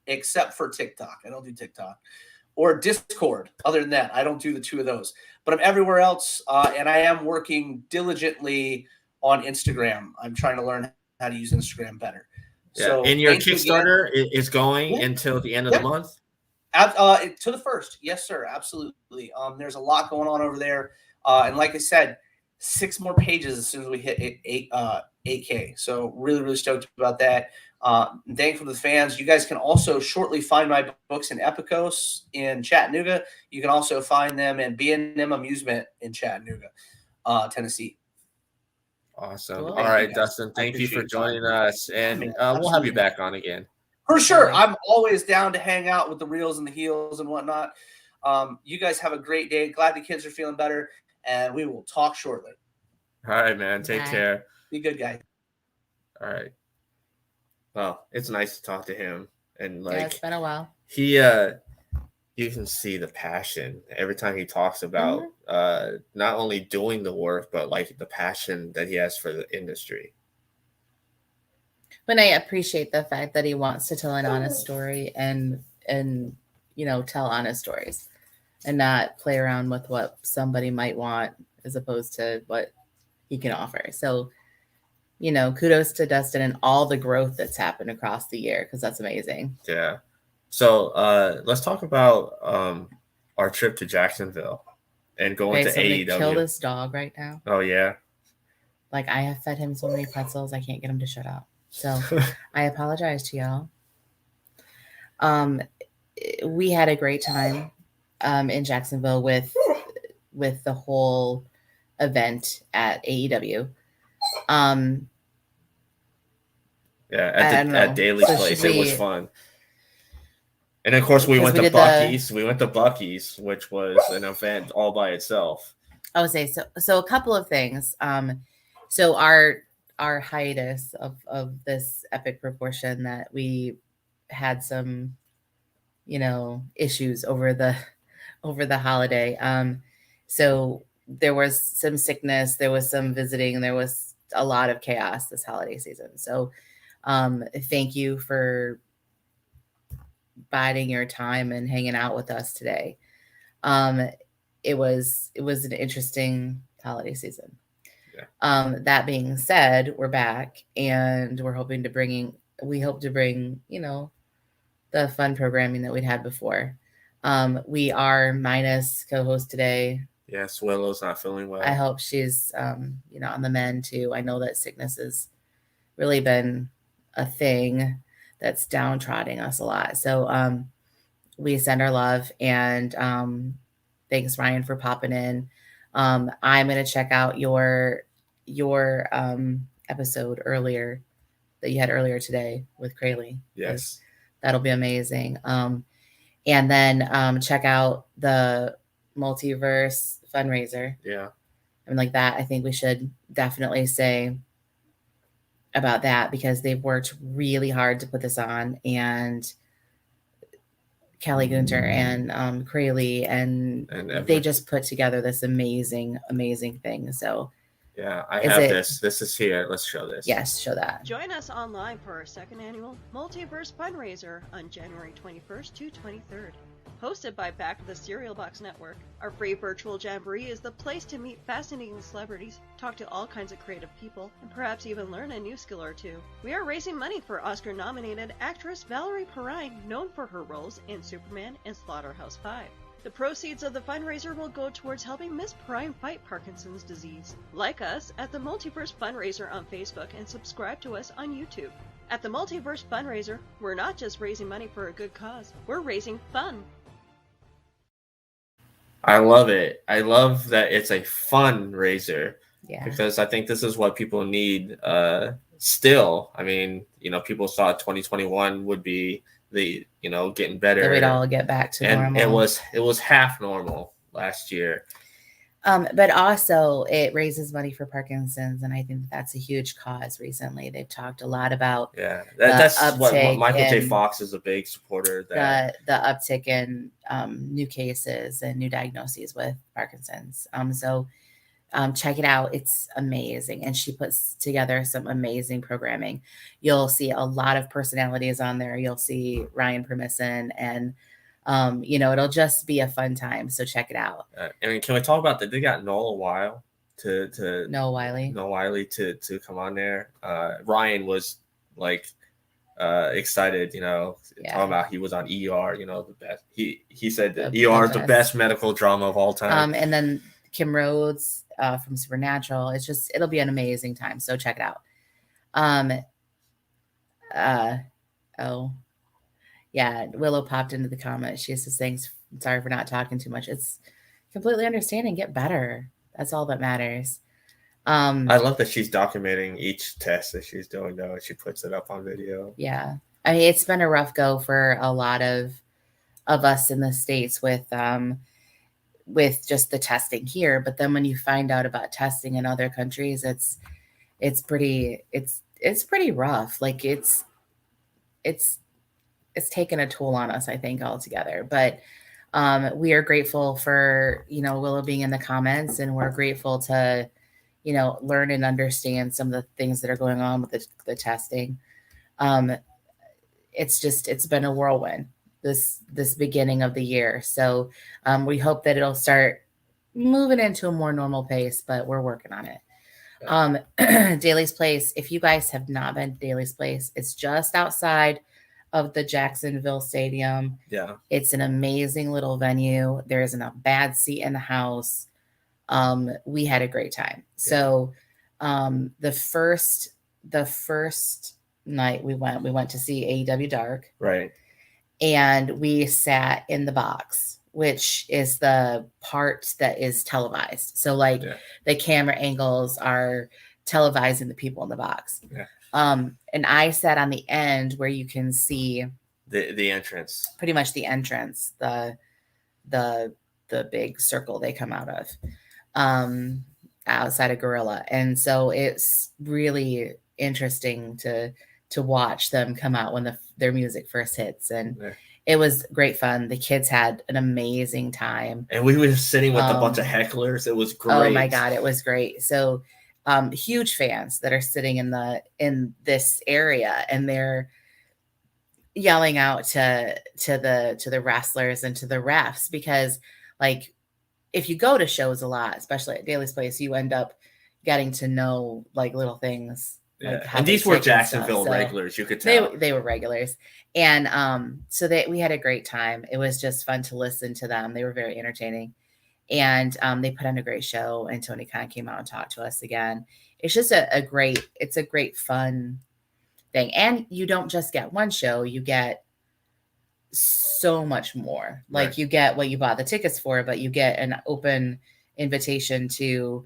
except for TikTok. I don't do TikTok, or Discord. Other than that, I don't do the two of those. But I'm everywhere else, and I am working diligently on Instagram. I'm trying to learn how to use Instagram better. Yeah. So, and your Kickstarter is going until the end of the month? To the 1st. Yes, sir. Absolutely. There's a lot going on over there. And like I said, 6 more pages as soon as we hit 8K. So really, really stoked about that. Thankful to the fans. You guys can also shortly find my books in Epicos in Chattanooga. You can also find them in B&M Amusement in Chattanooga, Tennessee. Awesome. Cool. All right, Dustin, thank you for joining us. And we'll have you back on again. For sure. I'm always down to hang out with the reels and the heels and whatnot. You guys have a great day. Glad the kids are feeling better, and we will talk shortly. All right, man. Take care. Be good, guys. All right. Well, it's nice to talk to him. And it's been a while. You can see the passion every time he talks about not only doing the work, but like the passion that he has for the industry. But I appreciate the fact that he wants to tell an honest story and you know, tell honest stories and not play around with what somebody might want as opposed to what he can offer. So, you know, kudos to Dustin and all the growth that's happened across the year, because that's amazing. Yeah. So let's talk about our trip to Jacksonville and going to AEW. Kill this dog right now. Oh, yeah. Like, I have fed him so many pretzels, I can't get him to shut up. So I apologize to y'all. We had a great time in Jacksonville with the whole event at AEW. At Daly's place. It was fun. And of course, we went to Buc-ee's. We went to Buc-ee's, which was an event all by itself. I would say so. A couple of things. So our hiatus of this epic proportion, that we had some, you know, issues over the holiday. So there was some sickness, there was some visiting, there was a lot of chaos this holiday season. So thank you for biding your time and hanging out with us today. It was an interesting holiday season. Yeah. That being said, we're back and we're hoping to bring, you know, the fun programming that we'd had before. We are minus co-host today. Yes, Willow's not feeling well. I hope she's, you know, on the mend too. I know that sickness has really been a thing that's downtrodden us a lot. So we send our love, and thanks, Ryan, for popping in. I'm going to check out your episode earlier that you had earlier today with Crayley. Yes. That'll be amazing. And then check out the multiverse fundraiser. Yeah. And like that, I think we should definitely say about that, because they've worked really hard to put this on, and Kelly Gunter and Crayley and they just put together this amazing thing. So yeah, I have this. This is here. Let's show this. Yes, show that. Join us online for our second annual Multiverse fundraiser on January 21st to 23rd. Hosted by Back of the Cereal Box Network, our free virtual jamboree is the place to meet fascinating celebrities, talk to all kinds of creative people, and perhaps even learn a new skill or two. We are raising money for Oscar-nominated actress Valerie Perrine, known for her roles in Superman and Slaughterhouse-5. The proceeds of the fundraiser will go towards helping Miss Prime fight Parkinson's disease. Like us at the Multiverse Fundraiser on Facebook and subscribe to us on YouTube. At the Multiverse Fundraiser, we're not just raising money for a good cause, we're raising fun. I love it. I love that it's a fundraiser. Yeah. Because I think this is what people need still. I mean, people thought 2021 would be the, getting better. That we'd all get back to normal. It was half normal last year. But also it raises money for Parkinson's, and I think that's a huge cause. Recently, they've talked a lot about that's what Michael J. Fox is a big supporter. That the uptick in new cases and new diagnoses with Parkinson's. So check it out; it's amazing, and she puts together some amazing programming. You'll see a lot of personalities on there. You'll see Ryan Permisson and. It'll just be a fun time. So check it out. And can we talk about that? They got Noah Wiley Noah Wiley to come on there. Ryan was excited, talking about he was on ER, the best. He said that ER is the best medical drama of all time. And then Kim Rhodes from Supernatural. It'll be an amazing time. So check it out. Yeah, Willow popped into the comments. She says, "Thanks. Sorry for not talking too much. It's completely understanding. Get better. That's all that matters." I love that she's documenting each test that she's doing, though, and she puts it up on video. Yeah, I mean, it's been a rough go for a lot of us in the States with just the testing here. But then when you find out about testing in other countries, it's pretty rough. Like it's taken a toll on us, I think, altogether. But we are grateful for, Willow being in the comments, and we're grateful to, learn and understand some of the things that are going on with the testing. It's been a whirlwind this beginning of the year. So we hope that it'll start moving into a more normal pace, but we're working on it. Daly's Place, if you guys have not been to Daly's Place, it's just outside of the Jacksonville Stadium. Yeah. It's an amazing little venue. There isn't a bad seat in the house. We had a great time. Yeah. So the first night we went to see AEW Dark. Right. And we sat in the box, which is the part that is televised. So the camera angles are televising the people in the box. Yeah. And I sat on the end where you can see the entrance, pretty much the entrance, the big circle they come out of, outside of Gorilla. And so it's really interesting to watch them come out when their music first hits. And it was great fun. The kids had an amazing time. And we were sitting with a bunch of hecklers. It was great. Oh my God, it was great. So huge fans that are sitting in this area, and they're yelling out to the wrestlers and to the refs, because if you go to shows a lot, especially at Daly's Place, you end up getting to know little things. And these were Jacksonville regulars, you could tell. They were regulars. And so we had a great time. It was just fun to listen to them. They were very entertaining. And they put on a great show, and Tony Khan came out and talked to us again. It's just a great fun thing. And you don't just get one show, you get so much more. Right. You get what you bought the tickets for, but you get an open invitation to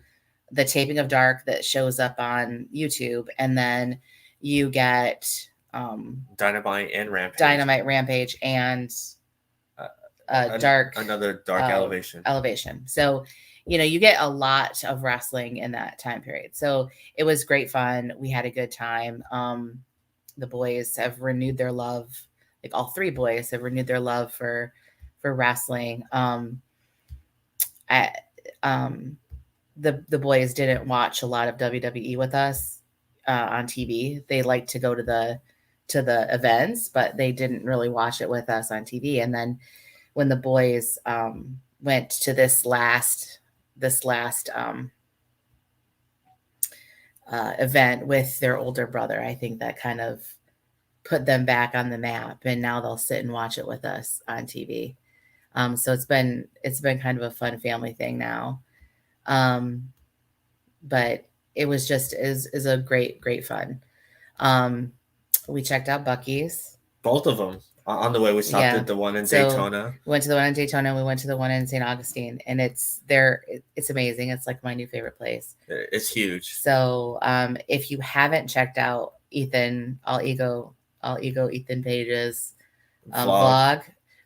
the taping of Dark that shows up on YouTube. And then you get Dynamite and Rampage and another Dark Elevation. So, you get a lot of wrestling in that time period. So it was great fun. We had a good time. The boys have renewed their love. All three boys have renewed their love for wrestling. The boys didn't watch a lot of WWE with us on TV. They like to go to the events, but they didn't really watch it with us on TV. And then when the boys went to this last event with their older brother. I think that kind of put them back on the map, and now they'll sit and watch it with us on TV. So it's been kind of a fun family thing now. But it was just is a great fun. We checked out Buc-ee's. Both of them. On the way, we stopped at the one in Daytona. We went to the one in Daytona. We went to the one in St. Augustine, and it's amazing. It's like my new favorite place. It's huge. So if you haven't checked out Ethan, I'll ego Ethan Page's vlog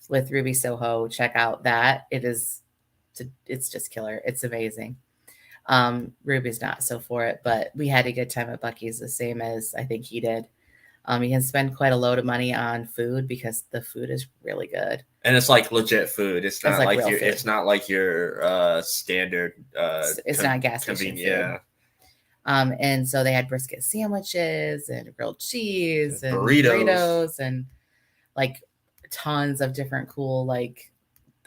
with Ruby Soho. Check out that. It's just killer. It's amazing. Ruby's not so for it, but we had a good time at Buc-ee's, the same as I think he did. You can spend quite a load of money on food because the food is really good, and it's like legit food. It's not like your. It's not like your standard. It's not gas station food. Yeah. And so they had brisket sandwiches and grilled cheese and burritos and like tons of different cool like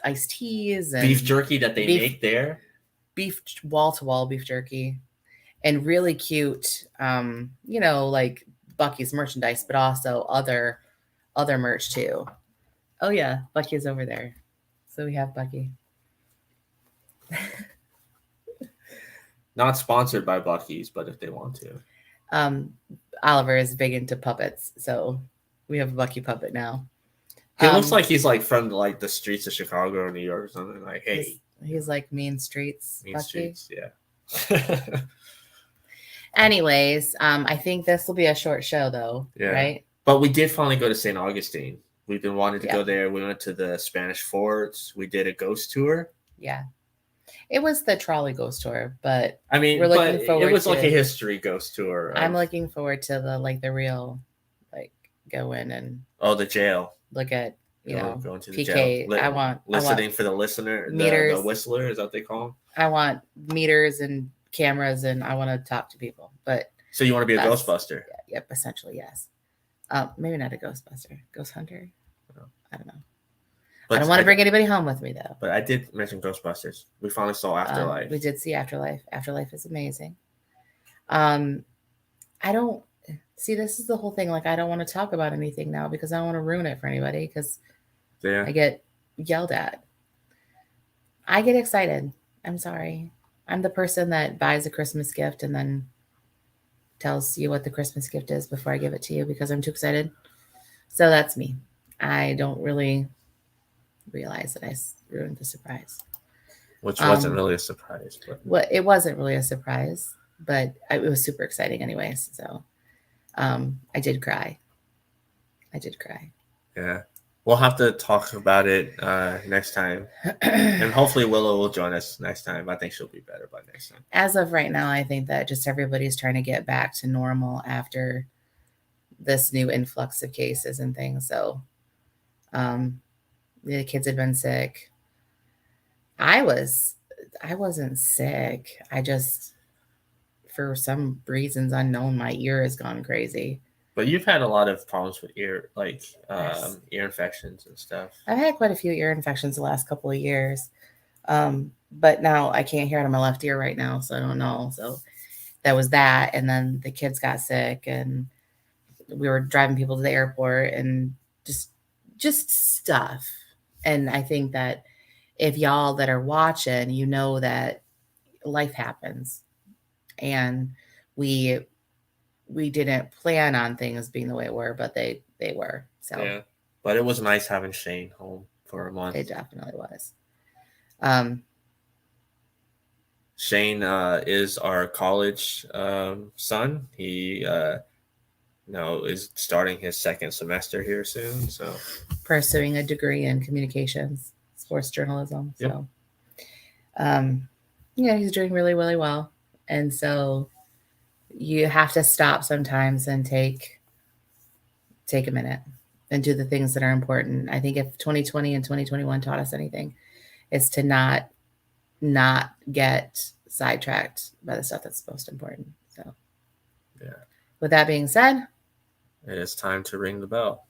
iced teas and beef jerky that they make there. Beef wall-to-wall beef jerky and really cute, like Buc-ee's merchandise, but also other merch too. Oh yeah, Buc-ee's over there. So we have Buc-ee. Not sponsored by Buc-ee's, but if they want to. Oliver is big into puppets, so we have a Buc-ee puppet now. He looks like he's like from like the streets of Chicago or New York or something. Like, hey, he's like Mean Streets. Mean Streets, yeah. Anyways, I think this will be a short show though, right? But we did finally go to St. Augustine. We've been wanting to go there. We went to the Spanish forts. We did a ghost tour. Yeah. It was the trolley ghost tour, but I mean, we're looking forward it was like a history ghost tour. I'm looking forward to the real, like, go in and the jail. Look at going to the PK. jail. I want listening for the listener, meters, the whistler. Is that what they call them? I want meters and cameras, and I want to talk to people. But so you want to be a Ghostbuster? Yep, essentially yes. Maybe not a Ghostbuster, Ghost Hunter. I don't know. But I don't want to bring anybody home with me though. But I did mention Ghostbusters. We finally saw Afterlife. We did see Afterlife. Afterlife is amazing. I don't see. This is the whole thing. Like, I don't want to talk about anything now because I don't want to ruin it for anybody because I get yelled at. I get excited. I'm sorry. I'm the person that buys a Christmas gift and then tells you what the Christmas gift is before I give it to you because I'm too excited. So that's me. I don't really realize that I ruined the surprise. Which wasn't really a surprise. But it wasn't really a surprise, but it was super exciting anyways. So I did cry. Yeah. We'll have to talk about it next time. And hopefully Willow will join us next time. I think she'll be better by next time. As of right now, I think that just everybody's trying to get back to normal after this new influx of cases and things. So the kids had been sick. I wasn't sick. I just, for some reasons unknown, my ear has gone crazy. But you've had a lot of problems with ear, like ear infections and stuff. I've had quite a few ear infections the last couple of years. But now I can't hear out of my left ear right now, so I don't know. So that was that. And then the kids got sick and we were driving people to the airport and just stuff. And I think that if y'all that are watching, you know that life happens. And we didn't plan on things being the way it were, but they were. So yeah. But it was nice having Shane home for a month. It definitely was. Shane is our college son. He is starting his second semester here soon. So pursuing a degree in communications, sports journalism. Yep. So he's doing really, really well. And so you have to stop sometimes and take a minute and do the things that are important. I think if 2020 and 2021 taught us anything, it's to not get sidetracked by the stuff that's most important. So yeah. With that being said, it is time to ring the bell.